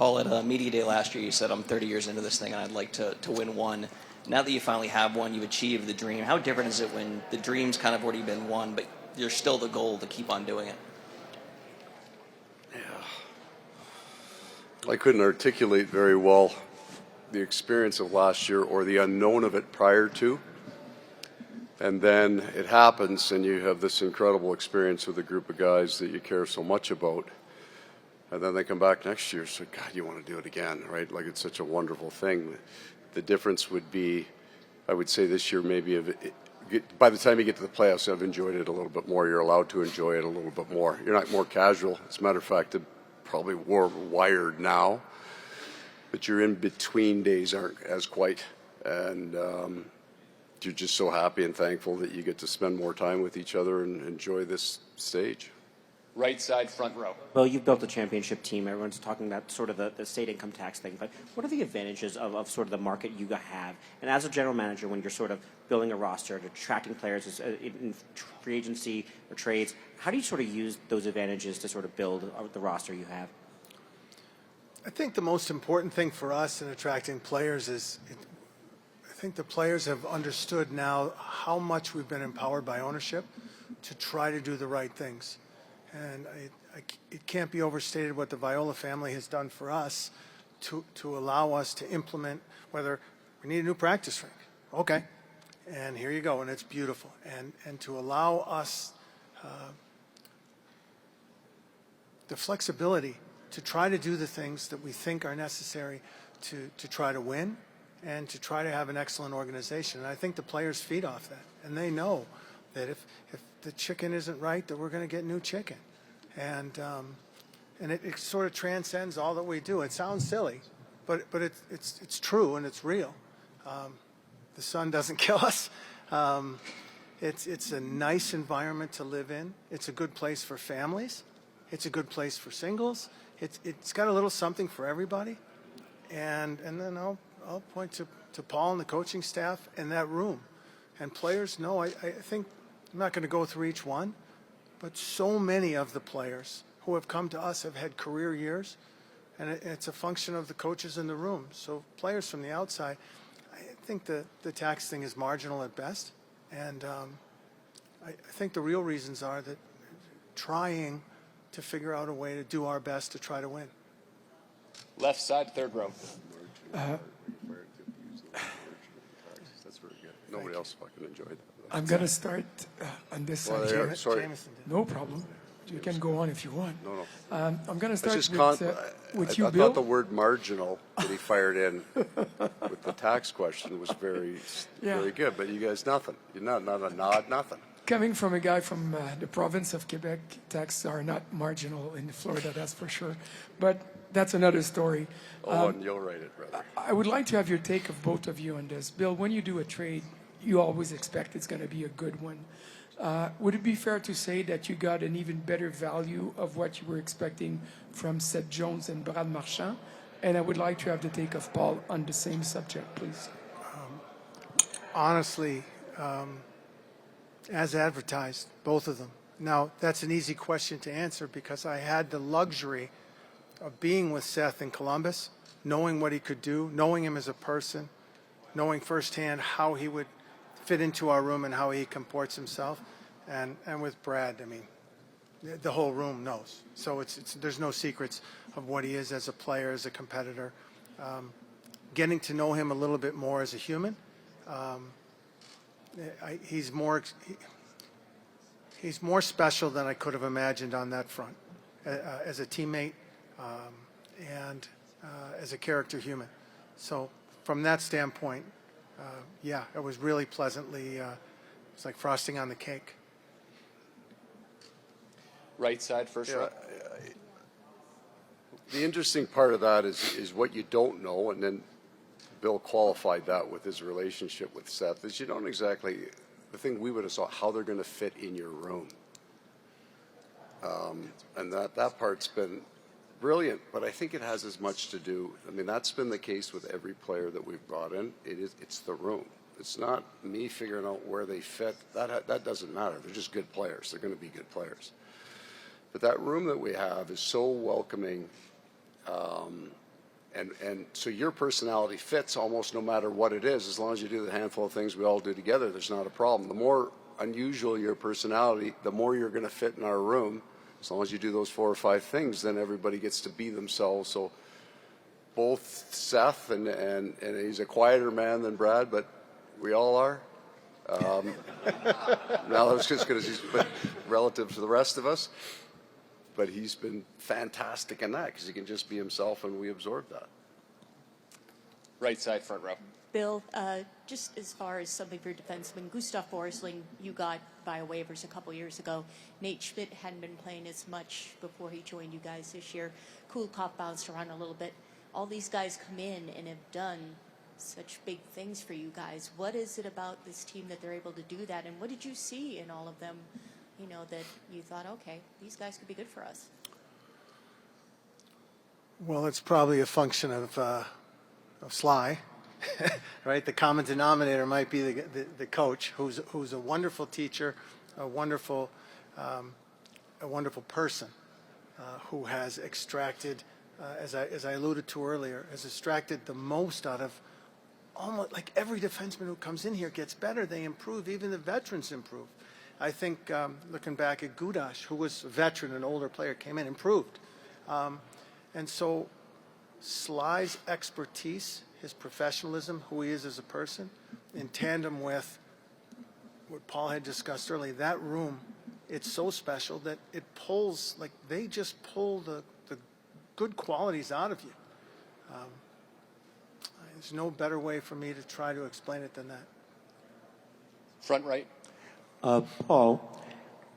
Paul, at Media Day last year, you said, I'm 30 years into this thing and I'd like to win one. Now that you finally have one, you've achieved the dream. How different is it when the dream's kind of already been won, but there's still the goal to keep on doing it? Yeah. I couldn't articulate very well the experience of last year or the unknown of it prior to. And then it happens and you have this incredible experience with a group of guys that you care so much about. And then they come back next year, so God, you want to do it again, right? Like, it's such a wonderful thing. The difference would be, I would say this year maybe, by the time you get to the playoffs, I've enjoyed it a little bit more. You're allowed to enjoy it a little bit more. You're not more casual. As a matter of fact, I'm probably more wired now. But your in-between days aren't as quite. And you're just so happy and thankful that you get to spend more time with each other and enjoy this stage. Right side, front row. Well, you've built a championship team. Everyone's talking about sort of the state income tax thing. But what are the advantages of sort of the market you have? And as a general manager, when you're sort of building a roster, attracting players in free agency or trades, how do you sort of use those advantages to sort of build the roster you have? I think the most important thing for us in attracting players is I think the players have understood now how much we've been empowered by ownership to try to do the right things. And it can't be overstated what the Viola family has done for us to allow us to implement, whether we need a new practice rink. Okay. And here you go. And it's beautiful. And to allow us the flexibility to try to do the things that we think are necessary to try to win and to try to have an excellent organization. And I think the players feed off that. And they know that if the chicken isn't right, that we're going to get new chicken. And it sort of transcends all that we do. It sounds silly, but it's true and it's real. The sun doesn't kill us. It's a nice environment to live in. It's a good place for families. It's a good place for singles. It's got a little something for everybody. And then I'll point to Paul and the coaching staff and that room. And players know, I think, I'm not going to go through each one, but so many of the players who have come to us have had career years, and it's a function of the coaches in the room. So players from the outside, I think the tax thing is marginal at best. And I think the real reasons are that trying to figure out a way to do our best to try to win. Left side, third row. That's very good. Nobody else fucking enjoyed that. I'm going to start on this side. Sorry. No problem. You can go on if you want. No. I'm going to start with you, I Bill. thought the word marginal that he fired in with the tax question was very good, but you guys, nothing. You're not a nod, nothing. Coming from a guy from the province of Quebec, taxes are not marginal in Florida, that's for sure. But that's another story. And you'll write it, brother. I would like to have your take of both of you on this. Bill, when you do a trade, you always expect it's going to be a good one. Would it be fair to say that you got an even better value of what you were expecting from Seth Jones and Brad Marchand? And I would like to have the take of Paul on the same subject, please. Honestly, as advertised, both of them. Now, that's an easy question to answer because I had the luxury of being with Seth in Columbus, knowing what he could do, knowing him as a person, knowing firsthand how he would fit into our room and how he comports himself. And with Brad, I mean, the whole room knows. So there's no secrets of what he is as a player, as a competitor. Getting to know him a little bit more as a human, he's more special than I could have imagined on that front, as a teammate and as a character human. So from that standpoint, it was really pleasantly, it's like frosting on the cake. Right side, first row. The interesting part of that is what you don't know, and then Bill qualified that with his relationship with Seth, is you don't exactly, the thing we would have saw, how they're going to fit in your room. And that part's been brilliant, but I think it has as much to do, I mean, that's been the case with every player that we've brought in. It's the room. It's not me figuring out where they fit. That doesn't matter. They're just good players. They're going to be good players. But that room that we have is so welcoming. And so your personality fits almost no matter what it is. As long as you do the handful of things we all do together, there's not a problem. The more unusual your personality, the more you're going to fit in our room. As long as you do those 4 or 5 things, then everybody gets to be themselves. So both Seth and he's a quieter man than Brad, but we all are. Now that's just because he's relative to the rest of us. But he's been fantastic in that because he can just be himself, and we absorb that. Right side, front row. Bill, just as far as something for your defenseman, Gustav Forsling, you got via waivers a couple years ago. Nate Schmidt hadn't been playing as much before he joined you guys this year. Kulikov bounced around a little bit. All these guys come in and have done such big things for you guys. What is it about this team that they're able to do that? And what did you see in all of them, you know, that you thought, okay, these guys could be good for us? Well, it's probably a function of Sly, right? The common denominator might be the coach, who's a wonderful teacher, a wonderful person, who has extracted, as I alluded to earlier, has extracted the most out of almost like every defenseman who comes in here gets better. They improve. Even the veterans improve. I think looking back at Gudash, who was a veteran, an older player, came in, improved. And so Sly's expertise, his professionalism, who he is as a person, in tandem with what Paul had discussed earlier, that room, it's so special that it pulls, like they just pull the good qualities out of you. There's no better way for me to try to explain it than that. Front right. Paul,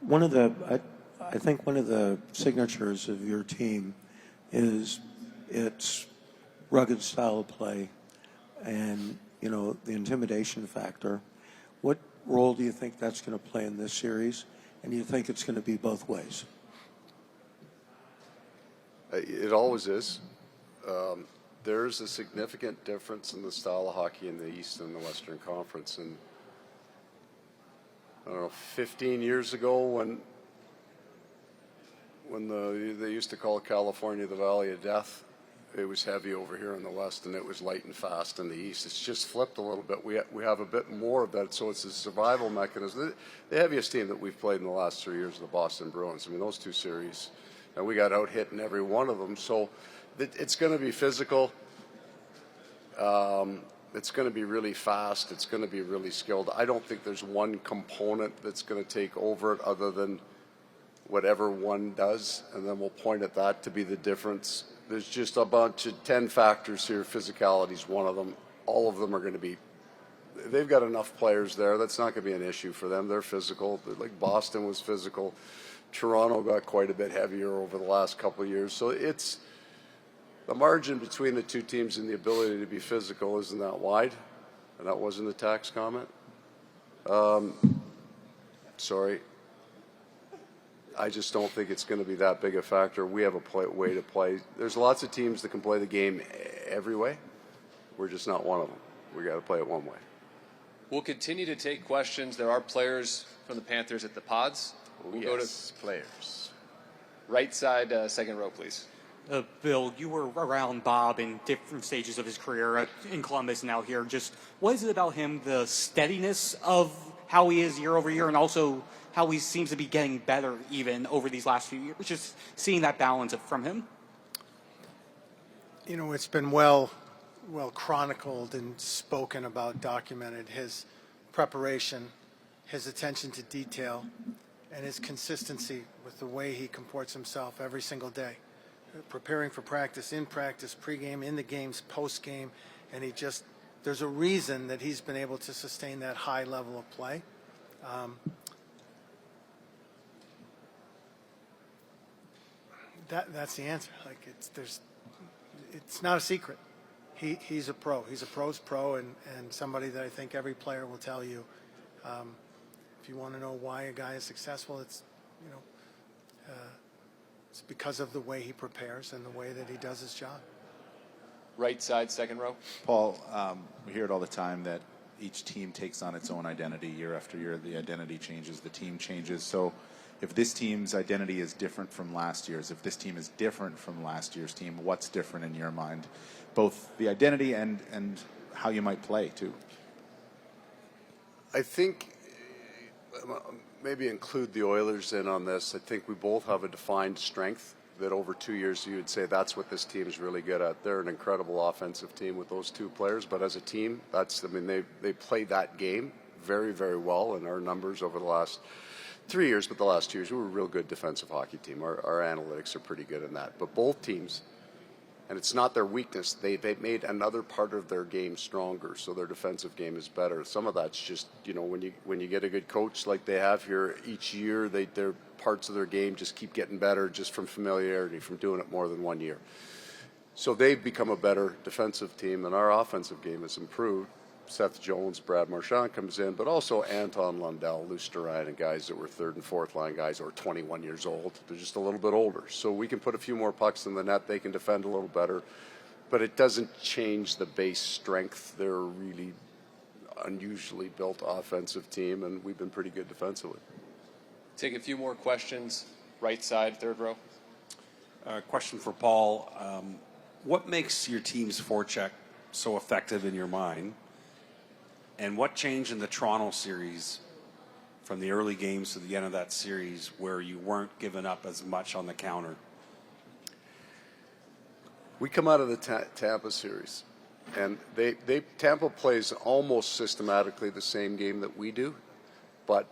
I think one of the signatures of your team is its rugged style of play and, you know, the intimidation factor. What role do you think that's going to play in this series? And do you think it's going to be both ways? It always is. There's a significant difference in the style of hockey in the East and the Western Conference. And I don't know, 15 years ago when they used to call California the Valley of Death, it was heavy over here in the West, and it was light and fast in the East. It's just flipped a little bit. We have a bit more of that, so it's a survival mechanism. The heaviest team that we've played in the last 3 years are the Boston Bruins. I mean, those 2 series, and we got out-hit in every one of them. So it's going to be physical. It's going to be really fast. It's going to be really skilled. I don't think there's one component that's going to take over it other than whatever one does, and then we'll point at that to be the difference. There's just a bunch of 10 factors here. Physicality is one of them. All of them are going to be, they've got enough players there. That's not going to be an issue for them. They're physical. Like Boston was physical. Toronto got quite a bit heavier over the last couple of years. So it's, the margin between the 2 teams and the ability to be physical isn't that wide. And that wasn't a tax comment. Sorry. I just don't think it's going to be that big a factor. We have a way to play. There's lots of teams that can play the game every way. We're just not one of them. We got to play it one way. We'll continue to take questions. There are players from the Panthers at the pods. We'll go to players. Right side, second row, please. Bill, you were around Bob in different stages of his career in Columbus and now here. Just what is it about him, the steadiness of how he is year over year, and also how he seems to be getting better even over these last few years? Just seeing that balance from him. You know, it's been well chronicled and spoken about, documented, his preparation, his attention to detail, and his consistency with the way he comports himself every single day. Preparing for practice, in practice, pregame, in the games, postgame, and there's a reason that he's been able to sustain that high level of play. That's the answer. Like it's not a secret. He's a pro. He's a pro's pro, and somebody that I think every player will tell you. If you want to know why a guy is successful, it's it's because of the way he prepares and the way that he does his job. Right side, second row. Paul, we hear it all the time that each team takes on its own identity year after year. The identity changes, the team changes. So if this team's identity is different from last year's, if this team is different from last year's team, what's different in your mind? Both the identity and how you might play, too. I think maybe include the Oilers in on this. I think we both have a defined strength that over 2 years you would say that's what this team is really good at. They're an incredible offensive team with those two players, but as a team, they play that game very, very well in our numbers over the last 3 years, but the last 2 years, we were a real good defensive hockey team. Our analytics are pretty good in that. But both teams, and it's not their weakness, they've made another part of their game stronger, so their defensive game is better. Some of that's just, when you get a good coach like they have here, each year their parts of their game just keep getting better just from familiarity, from doing it more than 1 year. So they've become a better defensive team, and our offensive game has improved. Seth Jones, Brad Marchand comes in, but also Anton Lundell, Luce Duran, and guys that were third and fourth line guys or 21 years old. They're just a little bit older. So we can put a few more pucks in the net. They can defend a little better. But it doesn't change the base strength. They're a really unusually built offensive team, and we've been pretty good defensively. Take a few more questions. Right side, third row. Question for Paul. What makes your team's forecheck so effective in your mind? And what changed in the Toronto series from the early games to the end of that series where you weren't giving up as much on the counter? We come out of the Tampa series, and Tampa plays almost systematically the same game that we do, but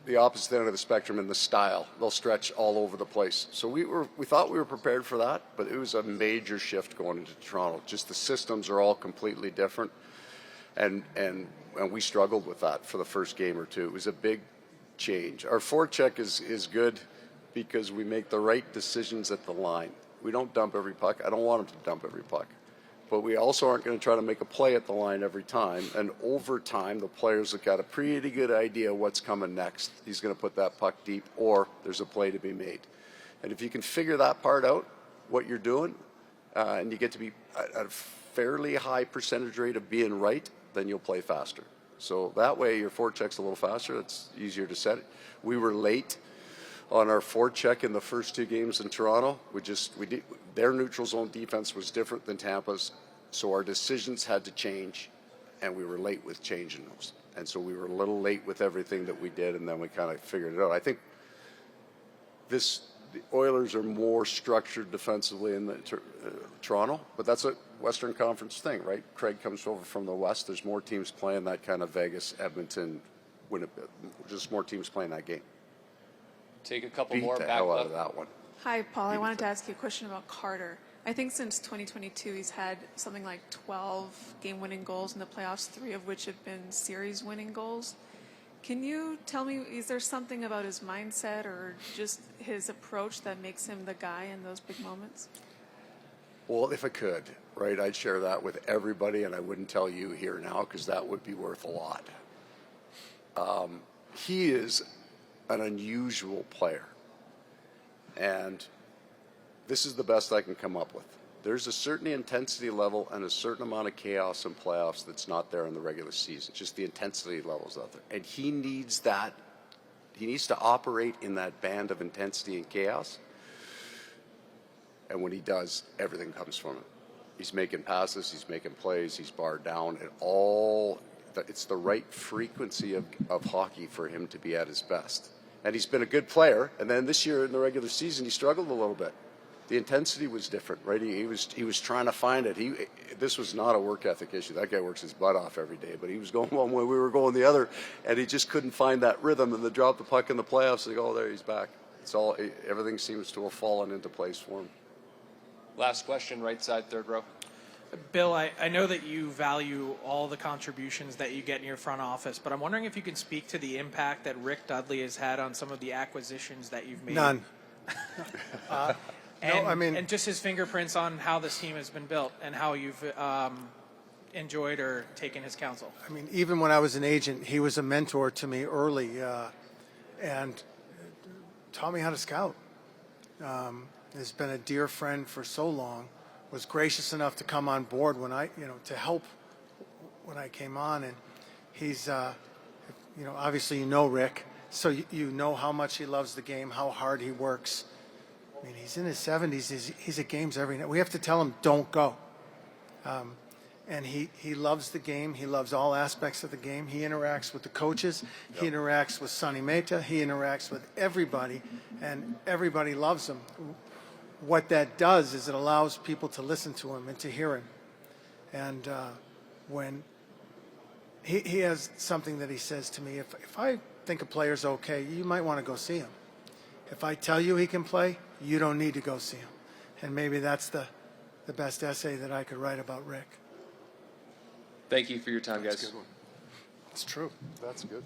the opposite end of the spectrum in the style. They'll stretch all over the place. So we thought we were prepared for that, but it was a major shift going into Toronto. Just the systems are all completely different. And we struggled with that for the first game or two. It was a big change. Our forecheck is good because we make the right decisions at the line. We don't dump every puck. I don't want them to dump every puck. But we also aren't going to try to make a play at the line every time. And over time, the players have got a pretty good idea what's coming next. He's going to put that puck deep, or there's a play to be made. And if you can figure that part out, what you're doing, and you get to be at a fairly high percentage rate of being right, then you'll play faster. So that way your forecheck's a little faster. It's easier to set it. We were late on our forecheck in the first two games in Toronto. Their neutral zone defense was different than Tampa's, so our decisions had to change, and we were late with changing those. And so we were a little late with everything that we did, and then we kind of figured it out. I think the Oilers are more structured defensively in Toronto, but that's a Western Conference thing, right? Craig comes over from the West. There's more teams playing that kind of Vegas, Edmonton, Winnipeg. Just more teams playing that game. Take a couple Beat more the back hell out left. of that one. Hi, Paul. I wanted to ask you a question about Carter. I think since 2022, he's had something like 12 game-winning goals in the playoffs, 3 of which have been series-winning goals. Can you tell me, is there something about his mindset or just his approach that makes him the guy in those big moments? Well, if I could, right, I'd share that with everybody, and I wouldn't tell you here now because that would be worth a lot. He is an unusual player, and this is the best I can come up with. There's a certain intensity level and a certain amount of chaos in playoffs that's not there in the regular season. Just the intensity levels out there. And he needs that. He needs to operate in that band of intensity and chaos. And when he does, everything comes from him. He's making passes, he's making plays, he's barred down. It's the right frequency of hockey for him to be at his best. And he's been a good player. And then this year in the regular season, he struggled a little bit. The intensity was different, right? He was trying to find it. This was not a work ethic issue. That guy works his butt off every day, but he was going one way, we were going the other, and he just couldn't find that rhythm. And the drop the puck in the playoffs, they go, oh, there he's back. Everything seems to have fallen into place for him. Last question, right side, third row. Bill, I know that you value all the contributions that you get in your front office, but I'm wondering if you can speak to the impact that Rick Dudley has had on some of the acquisitions that you've made. None. And just his fingerprints on how this team has been built and how you've enjoyed or taken his counsel. I mean, even when I was an agent, he was a mentor to me early and taught me how to scout. Has been a dear friend for so long. Was gracious enough to come on board when to help when I came on. And he's, obviously Rick, so you know how much he loves the game, how hard he works. I mean, he's in his 70s. He's at games every night. We have to tell him, don't go. And he loves the game. He loves all aspects of the game. He interacts with the coaches. He interacts with Sonny Mehta. He interacts with everybody, and everybody loves him. What that does is it allows people to listen to him and to hear him. And when he has something that he says to me, if I think a player's okay, you might want to go see him. If I tell you he can play, you don't need to go see him. And maybe that's the best essay that I could write about Rick. Thank you for your time, guys. That's a good one. It's true. That's good.